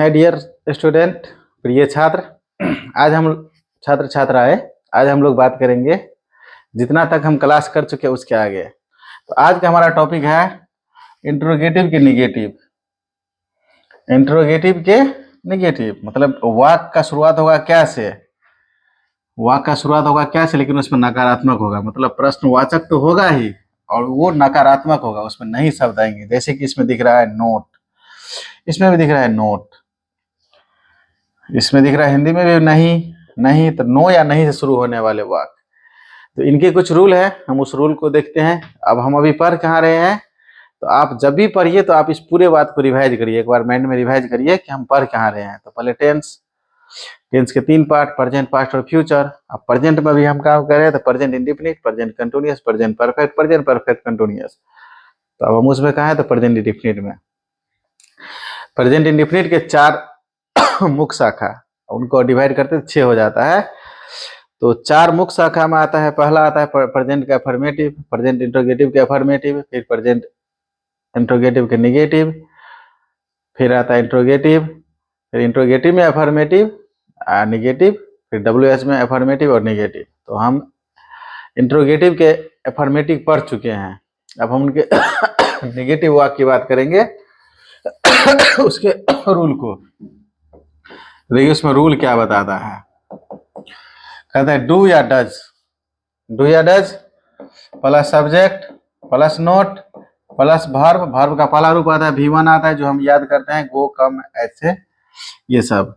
Dear student, प्रिय छात्र, आज हम छात्र छात्राएं आज हम लोग बात करेंगे जितना तक हम क्लास कर चुके हैं उसके आगे। तो आज का हमारा टॉपिक है इंट्रोगेटिव के निगेटिव। इंट्रोगेटिव के निगेटिव मतलब वाक्य का शुरुआत होगा क्या से, वाक्य का शुरुआत होगा क्या से, लेकिन उसमें नकारात्मक होगा। मतलब प्रश्नवाचक तो होगा ही और वो नकारात्मक होगा, उसमें नहीं शब्द आएंगे। जैसे कि इसमें दिख रहा है नोट, इसमें भी दिख रहा है नोट, इसमें दिख रहा है हिंदी में भी नहीं। नहीं तो नो या नहीं से शुरू होने वाले वाक्य, तो इनके कुछ रूल है, हम उस रूल को देखते हैं। अब हम अभी पढ़ कहाँ रहे हैं, तो आप जब भी पढ़िए तो आप इस पूरे बात को रिवाइज करिए, एक बार माइंड में रिवाइज करिए कि हम पढ़ कहाँ रहे हैं। तो पहले टेंस के 3 पार्ट, प्रेजेंट, पास्ट और फ्यूचर। अब प्रेजेंट में भी हम काम कर रहे हैं, तो present indefinite, present continuous, present perfect, present perfect continuous. तो अब हम उसमें कहाँ है, तो प्रेजेंट इंडेफिनिट में। प्रेजेंट इंडेफिनिट के 4 मुख्य शाखा, उनको डिवाइड करते हैं 6 हो जाता है। तो 4 मुख्य शाखा में आता है, पहला आता है प्रेजेंट का अफर्मेटिव, प्रेजेंट इंट्रोगेटिव के अफर्मेटिव, फिर प्रेजेंट इंट्रोगेटिव के निगेटिव, फिर आता है इंट्रोगेटिव, फिर इंट्रोगेटिव में अफर्मेटिव निगेटिव, फिर WH में अफर्मेटिव और निगेटिव। तो हम इंट्रोगेटिव के अफर्मेटिव पढ़ चुके हैं। अब हम उनके निगेटिव वाक्य की बात करेंगे उसके रूल को। देखिए उसमें रूल क्या बताता है, कहता है डू या डज, डू या does plus subject plus note plus verb, verb का पहला रूप आता है V1 आता है, जो हम याद करते हैं गो, कम, ऐसे, ये सब,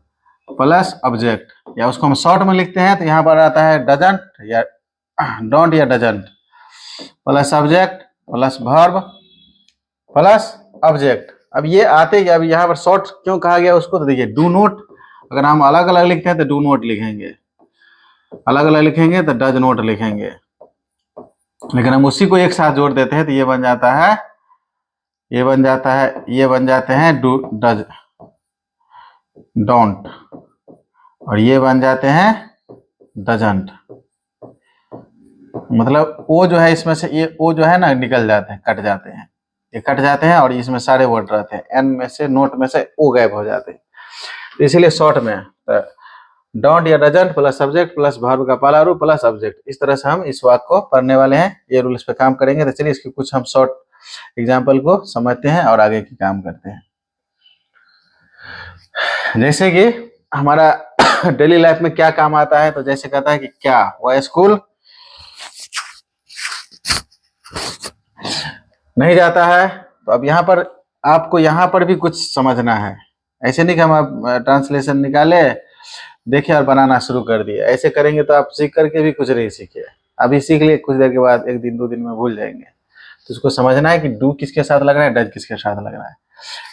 प्लस ऑब्जेक्ट, या उसको हम शॉर्ट में लिखते हैं तो यहाँ पर आता है डजंट या डोंट या doesn't, plus subject plus verb plus object. अब ये आते अब यहाँ पर शॉर्ट क्यों कहा गया उसको, तो देखिए डू नोट, अगर हम अलग अलग लिखते हैं तो डू नोट लिखेंगे, अलग अलग लिखेंगे तो डज नोट लिखेंगे, लेकिन हम उसी को एक साथ जोड़ देते हैं तो ये बन जाता है, ये बन जाता है, ये बन जाते हैं डू डज डोंट, और ये बन जाते हैं डजंट। मतलब वो जो है इसमें से, ये वो जो है ना निकल जाते हैं, कट जाते हैं, ये कट जाते हैं और इसमें सारे वर्ड रहते हैं, एन में से, नोट में से वो गायब हो जाते हैं। तो इसीलिए शॉर्ट में डोंट या doesn't plus subject plus verb का पहला रूप प्लस ऑब्जेक्ट, इस तरह से हम इस वाक्य को पढ़ने वाले हैं। ये रूल्स पे काम करेंगे। तो चलिए इसके कुछ हम शॉर्ट एग्जाम्पल को समझते हैं और आगे की काम करते हैं। जैसे कि हमारा डेली लाइफ में क्या काम आता है, तो जैसे कहता है कि क्या वह स्कूल नहीं जाता है। तो अब यहाँ पर आपको यहाँ पर भी कुछ समझना है, ऐसे नहीं कि हम आप ट्रांसलेशन निकाले देखे और बनाना शुरू कर दिए। ऐसे करेंगे तो आप सीख करके भी कुछ नहीं सीखे, अभी सीख लिए, कुछ देर के बाद 1 दिन 2 दिन में भूल जाएंगे। तो उसको समझना है कि डू किसके साथ लग रहा है, डज किसके साथ लग रहा है।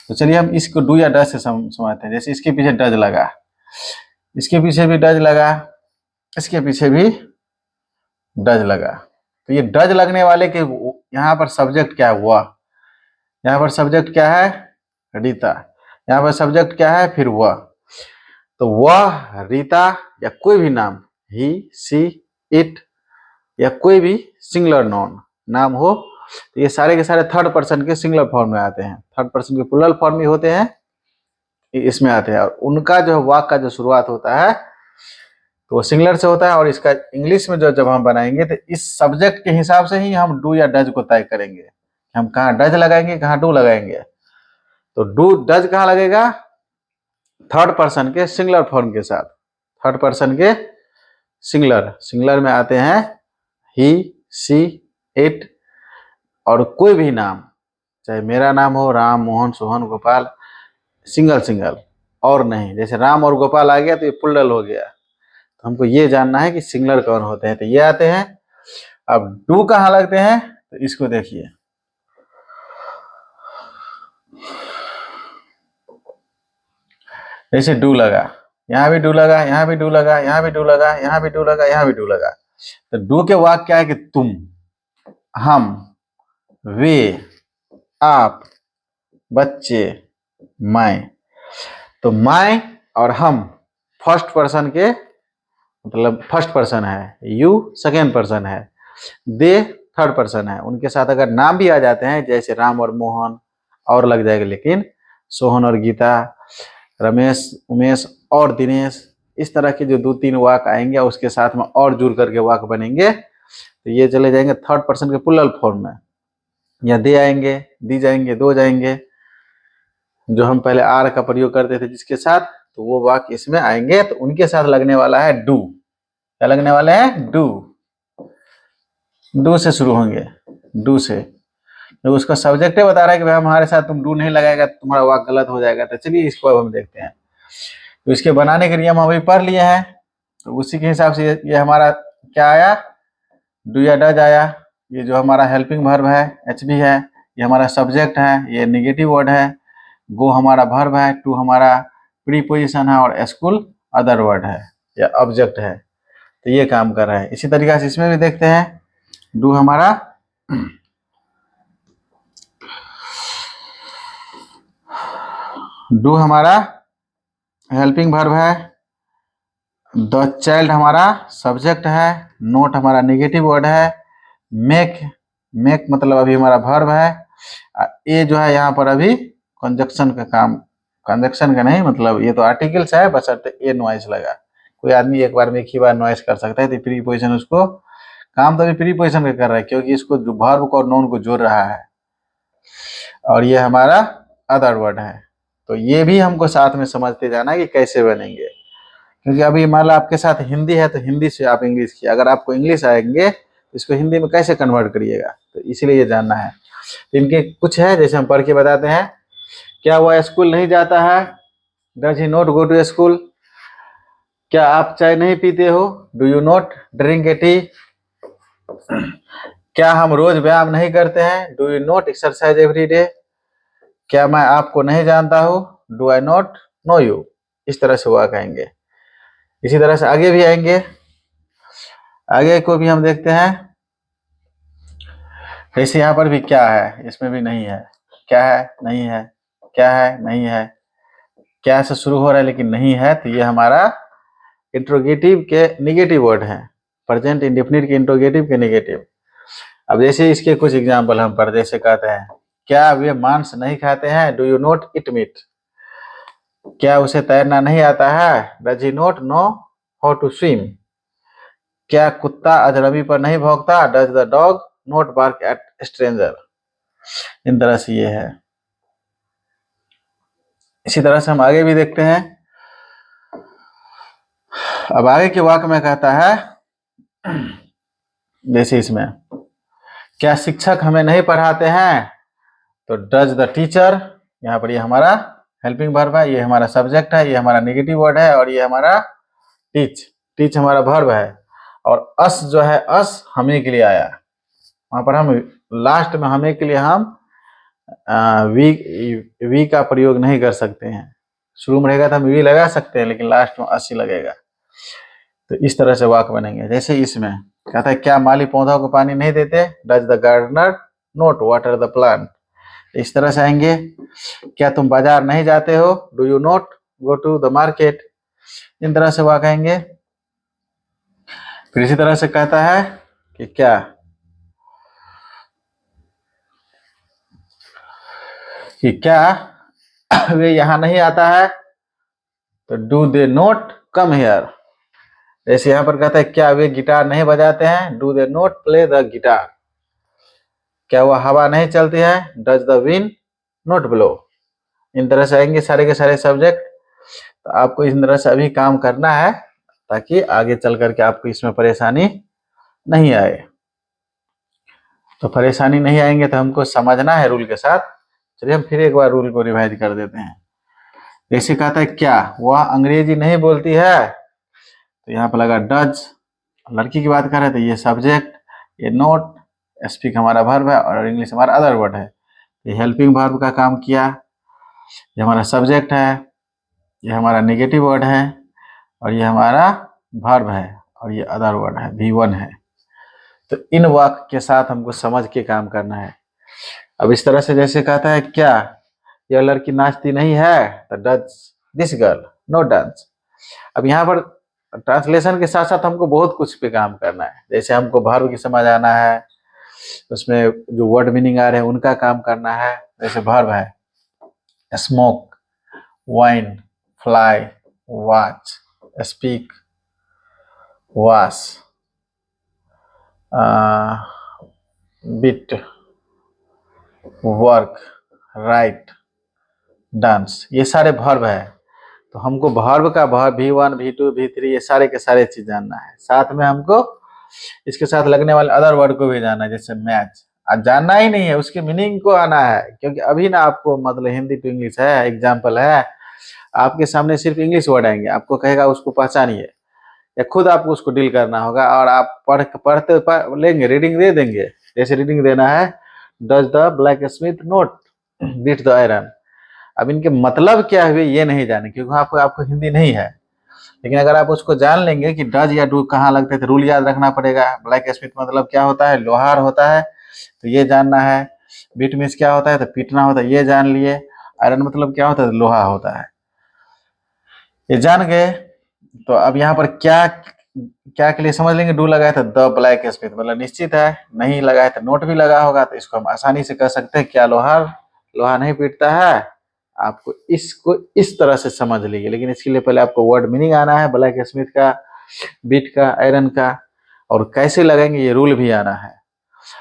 तो चलिए हम इसको डू या डज से समझते हैं। जैसे इसके पीछे डज लगा, इसके पीछे भी डज लगा, इसके पीछे भी डज लगा। तो ये डज लगने वाले के यहाँ पर सब्जेक्ट क्या हुआ, यहाँ पर सब्जेक्ट क्या है रीता, यहाँ पर सब्जेक्ट क्या है फिर वह। तो वह, रीता या कोई भी नाम, ही, सी, इट या कोई भी सिंगुलर नॉन नाम हो, तो ये सारे के सारे थर्ड पर्सन के सिंगुलर फॉर्म में आते हैं, थर्ड पर्सन के प्लूरल फॉर्म में होते हैं, इसमें आते हैं। और उनका जो वाक्य का जो शुरुआत होता है तो वो सिंगुलर से होता है। और इसका इंग्लिश में जो जब हम बनाएंगे तो इस सब्जेक्ट के हिसाब से ही हम डू या डज को तय करेंगे, हम कहाँ डज लगाएंगे कहाँ डू लगाएंगे। तो डू डज कहाँ लगेगा, थर्ड पर्सन के सिंगुलर फॉर्म के साथ, थर्ड पर्सन के सिंगुलर, सिंगुलर में आते हैं ही, सी, इट और कोई भी नाम, चाहे मेरा नाम हो, राम, मोहन, सोहन, गोपाल, सिंगल सिंगल और नहीं। जैसे राम और गोपाल आ गया तो ये प्लूरल हो गया, तो हमको ये जानना है कि सिंगुलर कौन होते हैं, तो ये आते हैं। अब डू कहाँ लगते हैं, तो इसको देखिए, जैसे डू लगा, यहाँ भी डू लगा, यहाँ भी डू लगा, यहाँ भी डू लगा, यहाँ भी डू लगा, यहाँ भी डू लगा। तो डू के वाक्य क्या है कि तुम, हम, वे, आप, बच्चे, मैं। तो मैं और हम फर्स्ट पर्सन के मतलब फर्स्ट पर्सन है, यू सेकेंड पर्सन है, दे थर्ड पर्सन है। उनके साथ अगर नाम भी आ जाते हैं जैसे राम और मोहन और लग जाएगा, लेकिन सोहन और गीता, रमेश, उमेश और दिनेश, इस तरह के जो 2-3 वाक आएंगे उसके साथ में और जुड़ करके वाक बनेंगे, तो ये चले जाएंगे थर्ड पर्सन के प्लूरल फॉर्म में। या दे आएंगे, दी जाएंगे, दो जाएंगे, जो हम पहले आर का प्रयोग करते थे जिसके साथ, तो वो वाक्य इसमें आएंगे। तो उनके साथ लगने वाला है डू। क्या लगने वाले हैं? डू। डू से शुरू होंगे, डू से। तो उसका सब्जेक्ट बता रहा है कि भाई हमारे साथ तुम डू नहीं लगाएगा तो तुम्हारा वाक्य गलत हो जाएगा। तो चलिए इसको अब हम देखते हैं। तो इसके बनाने के नियम हम अभी पढ़ लिए हैं, तो उसी के हिसाब से ये हमारा क्या आया? डू या डज आया। ये जो हमारा हेल्पिंग वर्ब है एच बी है, ये हमारा सब्जेक्ट है, ये निगेटिव वर्ड है। गो हमारा वर्ब है, टू हमारा प्रीपोजिशन है और स्कूल अदर वर्ड है या ऑब्जेक्ट है। तो ये काम कर रहा है। इसी तरीके से इसमें भी देखते हैं। डू हमारा डू हमारा हेल्पिंग वर्ब है, द चाइल्ड हमारा सब्जेक्ट है, नोट हमारा नेगेटिव वर्ड है, मेक मतलब अभी हमारा वर्ब है। ये जो है यहाँ पर अभी कंजक्शन का काम, कंजक्शन का नहीं, मतलब ये तो आर्टिकल्स है, बशर्ते ये नॉइज लगा। कोई आदमी एक बार में एक ही बार नॉइज कर सकता है, तो प्रीपोजिशन उसको काम तो अभी प्रीपोजिशन का कर रहा है, क्योंकि इसको वर्ब और नोन को जोड़ रहा है। और ये हमारा अदर वर्ड है। तो ये भी हमको साथ में समझते जाना है कि कैसे बनेंगे, क्योंकि अभी मान लो आपके साथ हिंदी है तो हिंदी से आप इंग्लिश किया, अगर आपको इंग्लिश आएंगे तो इसको हिंदी में कैसे कन्वर्ट करिएगा, तो इसलिए ये जानना है। तो इनके कुछ है, जैसे हम पढ़ के बताते हैं। क्या वह स्कूल नहीं जाता है? Does he not go to school. क्या आप चाय नहीं पीते हो? Do you not drink a tea. क्या हम रोज व्यायाम नहीं करते हैं? Do you not exercise every day. क्या मैं आपको नहीं जानता हूँ? Do I not know you. इस तरह से हुआ कहेंगे। इसी तरह से आगे भी आएंगे, आगे को भी हम देखते हैं। जैसे यहाँ पर भी क्या है, इसमें भी नहीं है। क्या है? नहीं है। क्या है? नहीं है। क्या से शुरू हो रहा है लेकिन नहीं है, तो ये हमारा इंट्रोगेटिव के निगेटिव वर्ड है, प्रेजेंट इंडेफिनिट के इंट्रोगेटिव के निगेटिव। अब जैसे इसके कुछ एग्जाम्पल हम पढ़, जैसे कहते हैं क्या वे मांस नहीं खाते हैं? Do you not eat meat. क्या उसे तैरना नहीं आता है? Does he not know how to swim. क्या कुत्ता अजनबी पर नहीं भौंकता? Does the dog not bark at stranger. इन तरह से ये है। इसी तरह से हम आगे भी देखते हैं। अब आगे के वाक्य में कहता है, जैसे इसमें क्या शिक्षक हमें नहीं पढ़ाते हैं? तो डज द टीचर, यहाँ पर ये हमारा हेल्पिंग वर्ब है, ये हमारा सब्जेक्ट है, ये हमारा नेगेटिव वर्ड है, और ये हमारा टीच हमारा वर्ब है। और अस जो है, अस हमें के लिए आया। वहां पर हम लास्ट में हमें के लिए हम वी का प्रयोग नहीं कर सकते हैं। शुरू में रहेगा तो हम वी लगा सकते हैं, लेकिन लास्ट में अस ही लगेगा। तो इस तरह से वाक्य बनेंगे। जैसे इसमें कहता है क्या माली पौधों को पानी नहीं देते? Does the gardener not water the plant. इस तरह से आएंगे। क्या तुम बाजार नहीं जाते हो? Do you not go to the market. इन तरह से वाक्य आएंगे। फिर इसी तरह से कहता है कि क्या वे यहाँ नहीं आता है? तो do they not come here. जैसे यहाँ पर कहता है क्या वे गिटार नहीं बजाते हैं? Do they not play the guitar. क्या वह हवा नहीं चलती है? Does the wind not blow. इन तरह से आएंगे सारे के सारे सब्जेक्ट। तो आपको इस तरह से अभी काम करना है, ताकि आगे चल करके आपको इसमें परेशानी नहीं आए। तो परेशानी नहीं आएंगे तो हमको समझना है रूल के साथ। चलिए हम फिर एक बार रूल को रिवाइज कर देते हैं। जैसे कहता है क्या वह अंग्रेजी नहीं बोलती है? तो यहाँ पर लगा डज, लड़की की बात कर रहे हैं तो ये सब्जेक्ट, ये नोट, स्पीक हमारा वर्ब है और इंग्लिश हमारा अदर वर्ड है। ये हेल्पिंग वर्ब का काम किया, ये हमारा सब्जेक्ट है, ये हमारा नेगेटिव वर्ड है, और ये हमारा वर्ब है, और ये अदर वर्ड है, V1 है। तो इन वाक्य के साथ हमको समझ के काम करना है। अब इस तरह से जैसे कहता है क्या यह लड़की नाचती नहीं है? तो does this girl not dance. अब यहाँ पर ट्रांसलेशन के साथ साथ हमको बहुत कुछ पे काम करना है। जैसे हमको वर्ब की समझ आना है, उसमें जो वर्ड मीनिंग आ रहे हैं उनका काम करना है। जैसे वर्ब है smoke, wine, fly, watch, speak, wash, bit, work, right, dance, ये सारे वर्ब है। तो हमको वर्ब का वर्ब V1, V2, V3 ये सारे के सारे चीज जानना है। साथ में हमको इसके साथ लगने वाले अदर वर्ड को भी जानना है, जैसे मैच। आज जानना ही नहीं है, उसकी मीनिंग को आना है, क्योंकि अभी ना आपको मतलब हिंदी टू इंग्लिश है, एग्जाम्पल है, आपके सामने सिर्फ इंग्लिश वर्ड आएंगे, आपको कहेगा उसको पहचानिए, या खुद आपको उसको डील करना होगा, और आप पढ़ते लेंगे, रीडिंग दे देंगे। जैसे रीडिंग देना है, does the blacksmith not beat the iron. अब इनके मतलब क्या हुए ये नहीं जाने, क्योंकि आपको हिंदी नहीं है। लेकिन अगर आप उसको जान लेंगे कि डज या डू कहाँ लगते थे, रूल याद रखना पड़ेगा। ब्लैक स्मिथ मतलब क्या होता है, लोहार होता है, तो ये जानना है। बीट मीन्स क्या होता है, तो पीटना होता है, ये जान लिए। आयरन मतलब क्या होता है, लोहा होता है। ये जान गए, तो अब यहाँ पर क्या क्या के लिए समझ लेंगे। डू लगाए तो द ब्लैक स्मिथ मतलब निश्चित है, नहीं लगाए तो नोट भी लगा होगा, तो इसको हम आसानी से कह सकते हैं क्या लोहार लोहा नहीं पीटता है। आपको इसको इस तरह से समझ लीजिए, लेकिन इसके लिए पहले आपको वर्ड मीनिंग आना है, ब्लैक स्मिथ का, बीट का, आयरन का, और कैसे लगेंगे ये रूल भी आना है।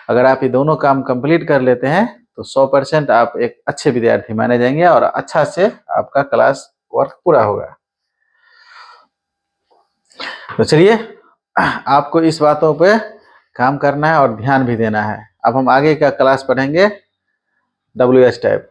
अगर आप ये दोनों काम कंप्लीट कर लेते हैं तो 100% आप एक अच्छे विद्यार्थी माने जाएंगे और अच्छा से आपका क्लास वर्क पूरा होगा। तो चलिए, आपको इस बातों पे काम करना है और ध्यान भी देना है। अब हम आगे का क्लास पढ़ेंगे WH टाइप।